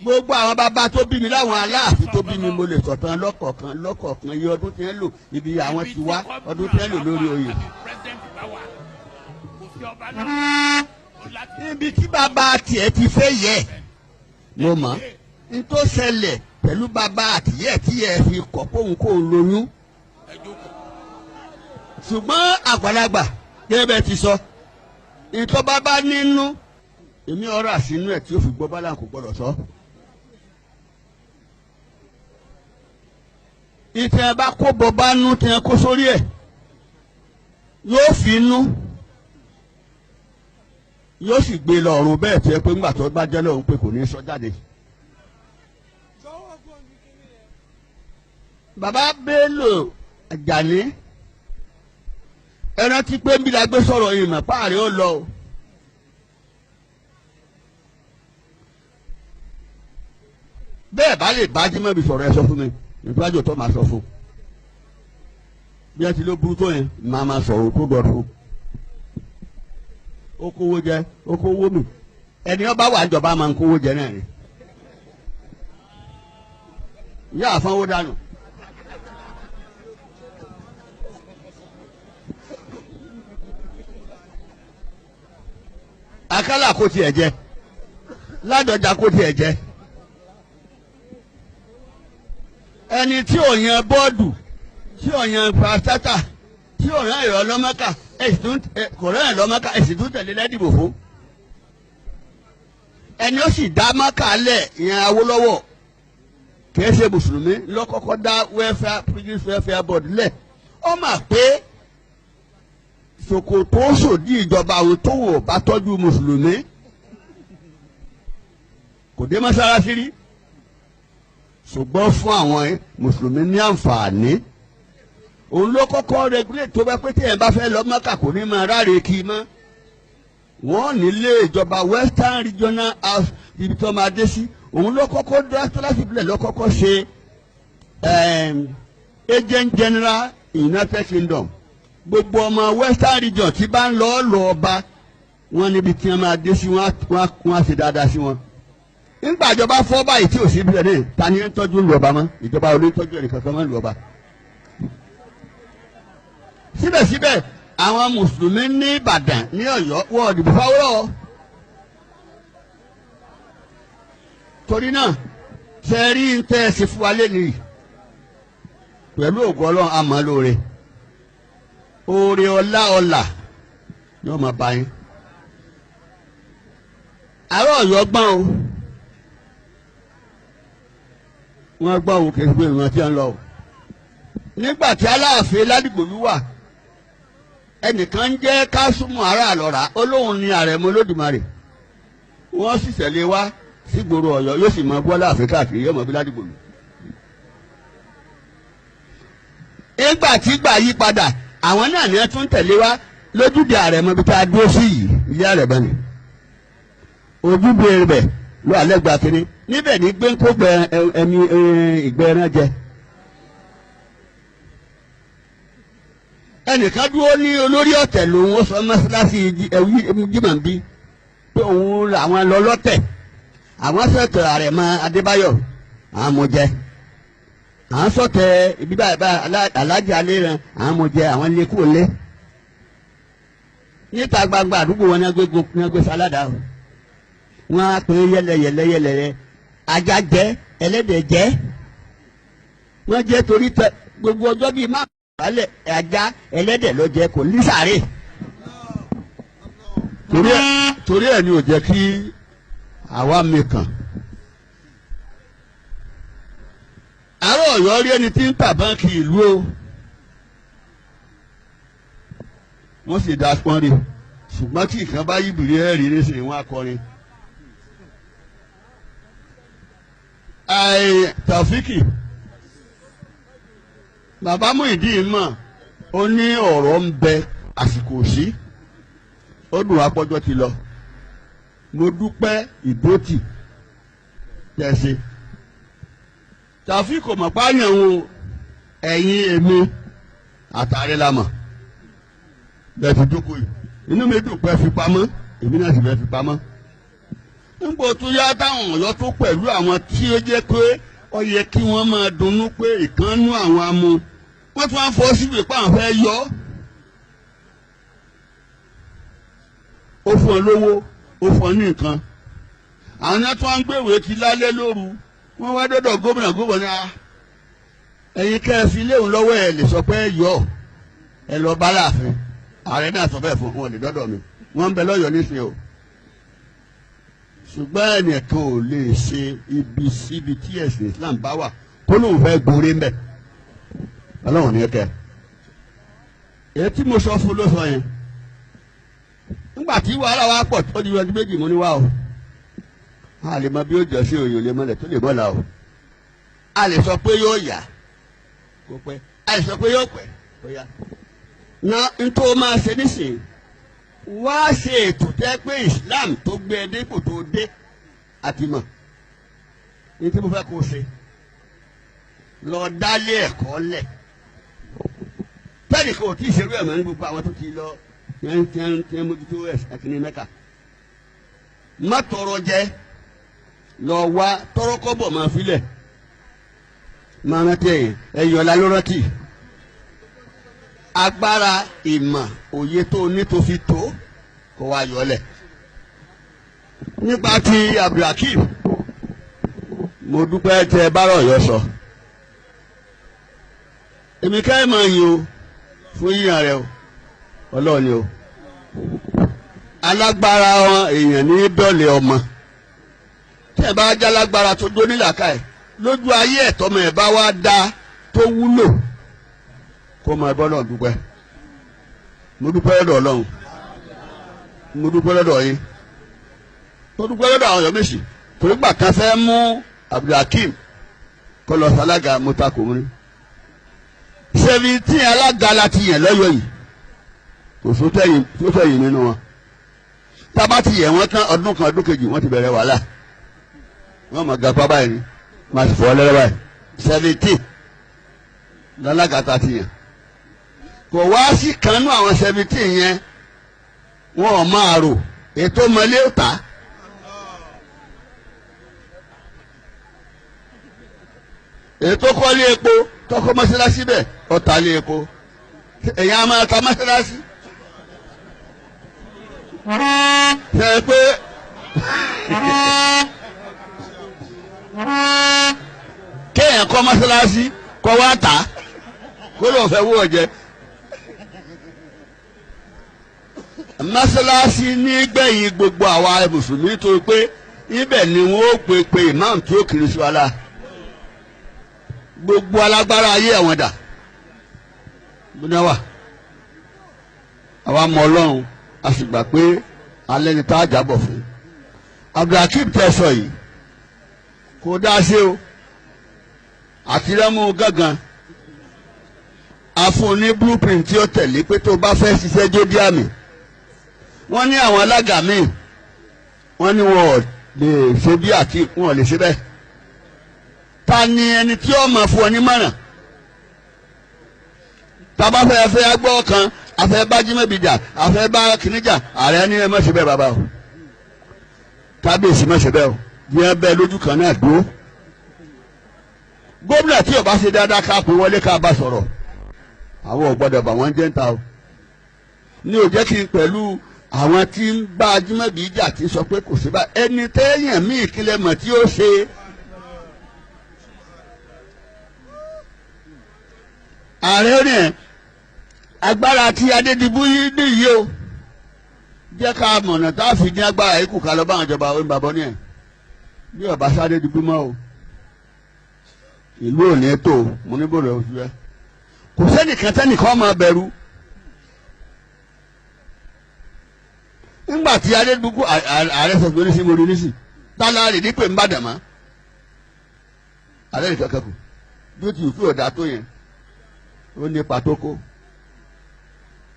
gbogbo àwọn bàbá tó bí mi láwọn Aláàfin tó bí mi mo lè sọ̀tàn lọ́kọ̀ọ̀kan iye ọdún tí ń lò ibi àwọn ti wá ọdún tí ń lò lórí oyè. níbi tí bàbá tiẹ̀ ti fẹ́ yẹ mo mọ̀ n tó ṣẹlẹ̀ pẹ̀lú bàbá àtìyẹ́ tí ẹ fi kọ̀ póun kó lóyún ṣùgbọ́n àgbàlagbà gẹ́gẹ́ bẹ́ẹ̀ ti sọ ìtọ́ bàbá nínú èmi ọ̀rọ̀ àsínú ẹ̀ tí ó fi gbọ́ bálá kò gbọ́dọ̀ sọ. ìtẹ̀ ẹ bá kó bọba nú tẹ̀ ẹ kó sórí ẹ̀ yóò fi nú yóò sì gbé lọ ọ̀run bẹ́ẹ̀ tí ẹ pé ńgbà tó bá jẹ́ lọ́run pé kò ní sọ jáde. bàbá Bello Àjàní ẹ rántí pé bí la gbé sọ̀rọ̀ yìí mọ̀ páàrí ó lọ o. bẹ́ẹ̀ bá lè bá Jímọ̀bí sọ̀rọ̀ ẹ sọ fún mi ìgbàjọ tó máa sọ fún bí ẹ ti ló burú tó yẹn máa sọ̀rọ̀ tó dọ̀ fún ó kówó jẹ ó kówó mi ẹni ọba wà níjọba máa ń kówó jẹ náà ni ìyá àfọwọ́ dànù. Akálà kò tiẹ̀ jẹ Ládọjà kò tiẹ̀ jẹ ẹni tí ò yan bọ́ọ̀dù tí ò yan pàtàkà tí ò rán ìrọ̀ lọ́mọ́kà kò rán ìrọ̀ lọ́mọ́kà èsì tún tẹ̀lé lẹ́dìbò fún ẹni ó sì dá mọ́kà lẹ̀ ìyẹn Awólọ́wọ̀ kìí ṣe mùsùlùmí lọ́kọ́kọ́ dá British welfare board lẹ̀ ó mà pé Sòkòtò sòdí ìjọba àwọn tó wò bá tọ́jú mùsùlùmí kò dé mọ́sálásí rí ṣùgbọ́n fún àwọn mùsùlùmí ní àǹfààní òun ló kọ́kọ́ regulate tó bá pé tí ẹ̀ bá fẹ́ lọ Mọ́kà kò ní máa ráre kí mọ́ wọ́n nílé ìjọba Western Regional House ibi tó máa dé sí òun ló kọ́kọ́ dásítọ́láṣí bílẹ̀ ló kọ́kọ́ ṣe Agent General United Kingdom gbogbo ọmọ Western Region tí bá ń lọ ọba wọn níbi tí wọn máa dé sí wọn á ṣe dáadáa sí wọn. nígbà ìjọba fọ́ báyìí tí ò sí bílẹ̀ ní ta ni ń tọ́jú lu ọba mọ́ ìjọba ò ní tọ́jú ẹnì kankan mọ́ lu ọba. síbẹ̀síbẹ̀ àwọn mùsùlùmí ní Ìbàdàn ní Ọ̀yọ́ wọ́n òdìbò fáwọ́rọ́. torí náà ṣe rí ń tẹ́ ẹ sí fún wa lẹ́nu pẹ̀lú ògo Ọlọ́run àmọ́ lóore oore ọlá yóò máa bá yín. àárọ̀ Ọ̀yọ́ gbọ́n o wọ́n gbọ́ òun kìí gbé ìrántí ẹ̀ ń lọ o. nígbà tí Aláàfin Ládìgbòlú wà ẹnìkan ń jẹ́ Kásùmù ará àlọ́ra olóhùn ni Àrẹ̀mọ Olódùmarè wọ́n sì tẹ̀lé wá sígboro Ọ̀yọ́ yóò sì mọ gbọ́ Aláàfin káàkiri yóò mọ bí Ládìgbòlú. nígbà tí gbà yí padà àwọn náà ni ẹ tún tẹ̀lé wá lójúde Àrẹ̀mọ bí tá a dúró sí yìí ilé Àrẹ̀mọ ni ojúbe rẹ̀ ló alẹ́ gba kínní níbẹ̀ ní gbẹ́ńkó ẹ̀mí ìgbẹ́ ẹran jẹ. ẹnìkan dúró ní olórí ọ̀tẹ̀ lòun ó sọ mọ́sálásí Jímọ̀bí pé òun làwọn lọ lọ́tẹ̀ àwọn sọ̀tẹ̀ Àrẹ̀mọ Adébáyọ̀ àwọn mọ̀ jẹ àwọn sọ̀tẹ̀ ibi báyìí Aláàjì Aléran àwọn mọ̀ jẹ àwọn ilé kúrò lé níta gbangba àdúgbò wọn ní agbé sáládà o wọn á pè é yẹlẹyẹlẹyẹlẹ ajá jẹ ẹlẹ́dẹ̀ jẹ wọn jẹ torí tẹ gbogbo ọjọ́ bíi má balẹ̀ ajá ẹlẹ́dẹ̀ ló jẹ kò ní sàárè torí ẹ̀ ni ò jẹ́ kí àwa mi kàn. àárọ̀ Ọ̀yọ́ rí ẹni tí ń tà báńkì ìlú o wọ́n sì dá pọ́n rí ṣùgbọ́n tí ìkan bá yíbìrì ẹ̀rí nísìnyí wọ́n akọrin. Tàfíkì bàbá Muyideen mọ̀ ó ní ọ̀rọ̀ ń bẹ àsìkò sí ó dùn apọ́jọ́ ti lọ mo dúpẹ́ ìdótì tẹ̀sí Tàfíkì mọ̀ páyàn o ẹ̀yin èmi àtàrí la mọ̀ bẹ́ẹ̀ fi dúkú yìí inú mi dùn pé fi pamọ́ èmi náà sì bẹ́ẹ̀ fi pamọ́ nígbà tó yá táwọn Ọ̀yọ́ tó pẹ̀lú àwọn tí ó jẹ́ pé ó yẹ kí wọ́n máa dunnú pé ìkànnú àwọn amú wọ́n tún wá fọ́ síbi pé àwọn fẹ́ yọ ó fún ọ lówó ó fún ọ ní nǹkan àwọn náà tún wá ń gbèwé kí lálẹ́ lóru wọ́n wá dọ́dọ̀ gómìnà ẹ̀yin kẹ́ẹ̀fì léwu lọ́wọ́ ẹ̀ lè sọ pé yọ ẹ lọ bá láàfin ààrẹ náà sọ bẹ́ẹ̀ fún wọn lè dọ́dọ̀ mi wọ́n ń bẹ lọ́yọ̀ọ́ nísìnyí o ṣùgbọ́n ẹnìkan ò lè ṣe ibi síbi tí ẹ̀sìn Islam bá wà kó lóun fẹ́ gborí ń bẹ̀ ọlọ́run ní kẹ́ èyí tí mo sọ fún ló sọ yẹn nígbà tí wàhálà wa pọ̀ tó di ọdún méjì mo ní wá o a lè mọ bí ó jọ sí òyìn lè mọlẹ̀ tó lè mọ́la o a lè sọ pé yóò yá kó pẹ́ a lè sọ pé yóò pẹ́ kó yá na ntọ́ máa ṣe nísìnyí wá ṣe ètò tẹ́ pé Islam tó gbé ẹ dépò tó dé àti mọ̀ ní tí mo fẹ́ kó ṣe lọ dálé ẹ̀kọ́ lẹ̀ tẹ́lẹ̀ kò tí ì ṣerú ẹ̀ mọ́ ní gbogbo àwọn tó ti lọ tí wọ́n mójútó ẹ̀kíní Mẹ́kà má tọrọ jẹ lọ wá tọrọ kọ́bọ̀ máa filẹ̀ máa rántí ẹ̀yìn ọ̀la ló rántí agbára ìmọ̀ òye tó ní tó fi tó kó wá yọlẹ̀ nípa ti Abdulhakeem mo dúpẹ́ tẹ bárọ̀ yọ sọ èmi ká ẹ̀ máa yin o fún yíyan rẹ o ọlọ́ọ̀ni o alágbára wọn èèyàn ní dọ́lẹ̀ ọmọ tẹ́ ẹ bá já lágbára tó dó nílàkà ẹ̀ lójú ayé ẹ̀tọ́mọ ẹ̀ bá wá dá tó wúlò kó máa bọ́ lọ́ọ̀ dúpẹ́ mo dúpẹ́ lọ́dọ̀ Ọlọ́run mo dúpẹ́ lọ́dọ̀ yín mo dúpẹ́ lọ́dọ̀ àwọn Ọ̀yọ́ Mèsì torí gbà kan fẹ́ mú Abdulhakeem kọ́ lọ sálága mọ́tàkù mú ní 17 alága láti yàn lọ́yọ̀ yìí kò sótẹ́yìn nínú wọn tábà ti yẹ̀ wọ́n tán ọdún kan ọdún kejì wọ́n ti bẹ̀rẹ̀ wàhálà wọ́n mọ̀ gàpá báyìí ni máa ti fọ́ lẹ́rẹ́ báyìí 17 lálága tá a ti yàn kò wá sí kanú àwọn 17 yẹn wọn ò máa rò ètò mọ́lé ọ̀tá ètò kọ́lé epo tọkọ mọ́ṣáláṣí bẹ́ẹ̀ ọ̀tá lé epo èyàn á máa ta mọ́ṣáláṣí ṣe é pé kéèyàn kọ́ mọ́ṣáláṣí kọ́ wá tà á kó lóun fẹ́ wó ọ̀jẹ́ mọ́ṣáláṣí ní gbẹ̀yìn gbogbo àwa mùsùlùmí tó pé ibẹ̀ ni wọ́n ó pe imam tí ó kiri sí wa la gbogbo alágbára ayé àwọn dà gbóná wà àwa mọ Ọlọ́run a sì gbà pé alẹ́ ni tá a jábọ̀ fún Abdulhakeem tẹ̀sọ̀ yìí kò dá sí o àtirẹ́mú gángan àfún ní blueprint tí ó tẹ̀lé pé tó bá fẹ́ ṣiṣẹ́ jódí àmì wọ́n ní àwọn alága míì wọ́n ní wọn ò lè ṣe bí àti wọn ò lè ṣe bẹ́ẹ̀ ta ni ẹni tí ó máa fún ọ ní mọ̀ràn tàbá fẹ́ agbọ́ kan afẹ́ bá jímẹ̀bìjà afẹ́ bá kìnìjà ààrẹ ní ẹ má ṣe bẹ́ẹ̀ bàbá o kábíyèsí má ṣe bẹ́ẹ̀ o bí ẹ bẹ́ẹ̀ lójú kan náà dúró gómìnà tí ó bá ṣe dáadáa ká pé wọlé ká bá sọ̀rọ̀ àwọn ò gbọ́dọ̀ bà wọ́n jẹ́ ń ta o ní ò jẹ́ kí n pẹ̀lú àwọn tí ń bá jímẹ̀bìjà ti sọ pé kò sí bá ẹni téèyàn míì kílẹ̀ mọ̀ tí ó ṣe ààrẹ rìn agbára tí Adédìbú yìí nìyí o jẹ́ ká mọ̀nà tá a fi ní agbára yìí kù ká lọ bá àwọn ìjọba òun bàbá ní ẹ̀ bí ọba sáré Adédìbú mọ́ o ìlú ò ní tó mo ní bòrò oṣù rẹ kò sẹ́nìkan tẹ́nìkan máa bẹ̀rù nígbà tí Adédìbú ààrẹ sọ pé ní sí mo rí nísì tálá rè dípò ń bàdàn mọ́ ààrẹ nìkan kẹ́kù bí ó ti fi ọ̀dà tó yẹn ó ní pàtókó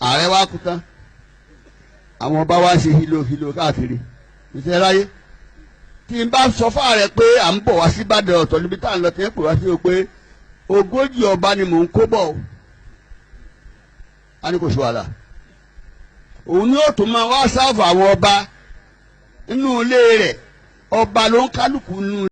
ààrẹ wa kú tán àwọn ọba wa ṣe hilo káàkiri ìṣe ráyé tí n bá sọ fún ààrẹ pé à ń bọ̀ wá sí Ìbàdàn ọ̀tọ̀ níbi tá à ń lọ tí ń pè wá sí o pé 40 ọba ni mò ń kó bọ̀ o a ní kò sí wàhálà òun ni ó tún máa wá sáfù àwọn ọba nínú ilé rẹ̀ ọba ló ń kálukú nù.